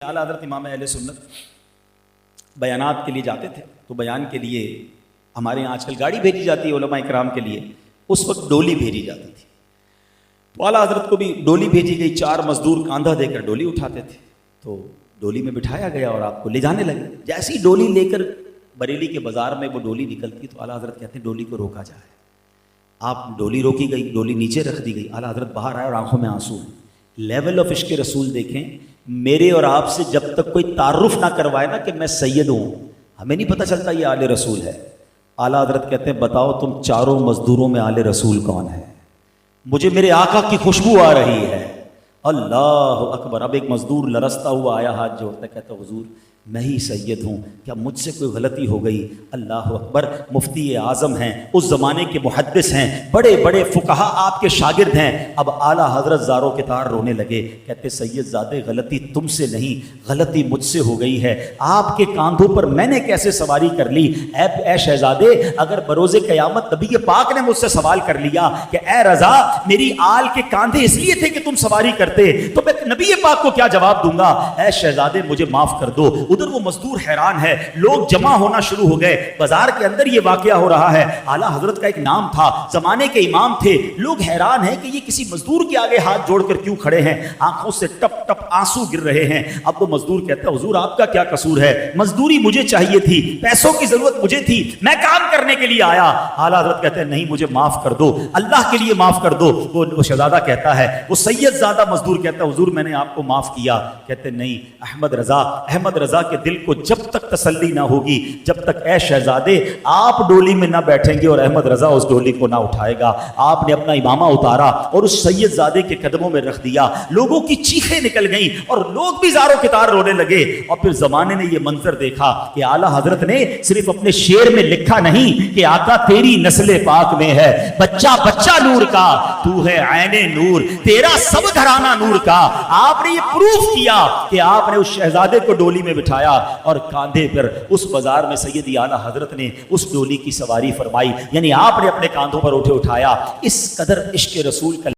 اعلیٰ حضرت امام اہل سنت بیانات کے لیے جاتے تھے تو بیان کے لیے ہمارے یہاں آج کل گاڑی بھیجی جاتی ہے علماء کرام کے لیے، اس وقت ڈولی بھیجی جاتی تھی۔ تو اعلیٰ حضرت کو بھی ڈولی بھیجی گئی، 4 مزدور کاندھا دے کر ڈولی اٹھاتے تھے، تو ڈولی میں بٹھایا گیا اور آپ کو لے جانے لگے۔ جیسی ڈولی لے کر بریلی کے بازار میں وہ ڈولی نکلتی تو اعلیٰ حضرت کہتے ہیں ڈولی کو روکا جائے۔ آپ ڈولی روکی گئی، ڈولی نیچے رکھ دی گئی، اعلیٰ حضرت باہر آئے اور آنکھوں میں آنسو ہیں۔ لیول آف عشق رسول دیکھیں، میرے اور آپ سے جب تک کوئی تعارف نہ کروائے نا کہ میں سید ہوں، ہمیں نہیں پتہ چلتا یہ آل رسول ہے۔ اعلیٰ حضرت کہتے ہیں بتاؤ تم چاروں مزدوروں میں آل رسول کون ہے؟ مجھے میرے آقا کی خوشبو آ رہی ہے۔ اللہ اکبر۔ اب ایک مزدور لرزتا ہوا آیا، ہاتھ جوڑتا کہتا حضور میں ہی سید ہوں، کیا مجھ سے کوئی غلطی ہو گئی؟ اللہ اکبر۔ مفتی اعظم ہیں، اس زمانے کے محدث ہیں، بڑے بڑے فقہا آپ کے شاگرد ہیں۔ اب اعلیٰ حضرت زاروں کے تار رونے لگے، کہتے سید زادے غلطی تم سے نہیں، غلطی مجھ سے ہو گئی ہے۔ آپ کے کاندھوں پر میں نے کیسے سواری کر لی؟ اے شہزادے، اگر بروز قیامت نبی پاک نے مجھ سے سوال کر لیا کہ اے رضا میری آل کے کاندھے اس لیے تھے کہ تم سواری کرتے، تو میں نبی پاک کو کیا جواب دوں گا؟ اے شہزادے مجھے معاف کر دو۔ ادھر وہ مزدور حیران ہے، لوگ جمع ہونا شروع ہو گئے، بازار کے اندر یہ واقعہ ہو رہا ہے۔ اعلیٰ حضرت کا ایک نام تھا، زمانے کے امام تھے، لوگ حیران ہیں کہ یہ کسی مزدور کے آگے ہاتھ جوڑ کر کیوں کھڑے ہیں، آنکھوں سے ٹپ ٹپ آنسو گر رہے ہیں۔ اب وہ مزدور کہتا ہے حضور آپ کا کیا قصور ہے؟ مزدوری مجھے چاہیے تھی، پیسوں کی ضرورت مجھے تھی، میں کام کرنے کے لیے آیا۔ اعلیٰ حضرت کہتے ہیں نہیں مجھے معاف کر دو، اللہ کے لیے معاف کر دو۔ وہ شہزادہ کہتا ہے، وہ سید زادہ مزدور کہتا ہے حضور میں نے آپ کو معاف کیا۔ کہتے نہیں احمد رضا کے دل کو جب تک تسلی نہ ہوگی، جب تک اے شہزادے آپ ڈولی میں نہ بیٹھیں گے اور احمد رضا اس ڈولی کو نہ اٹھائے گا۔ آپ نے اپنا امامہ اتارا اور اس سید زادے کے قدموں میں رکھ دیا، لوگوں کی چیخیں نکل گئیں اور لوگ بھی زاروں کے تار رونے لگے۔ اور پھر زمانے نے یہ منظر دیکھا کہ اعلیٰ حضرت نے صرف اپنے شعر میں لکھا نہیں کہ آقا تیری نسل پاک میں ہے بچہ بچہ نور کا، تو ہے عین نور، تیرا سب گھرانہ نور کا۔ آپ نے یہ پروف کیا کہ آپ نے اس شہزادے کو ڈولی میں بٹھایا اور کاندھے پر اس بازار میں سیدی اعلیٰ حضرت نے اس ڈولی کی سواری فرمائی، یعنی آپ نے اپنے کاندھوں پر اٹھایا۔ اس قدر عشق رسول کا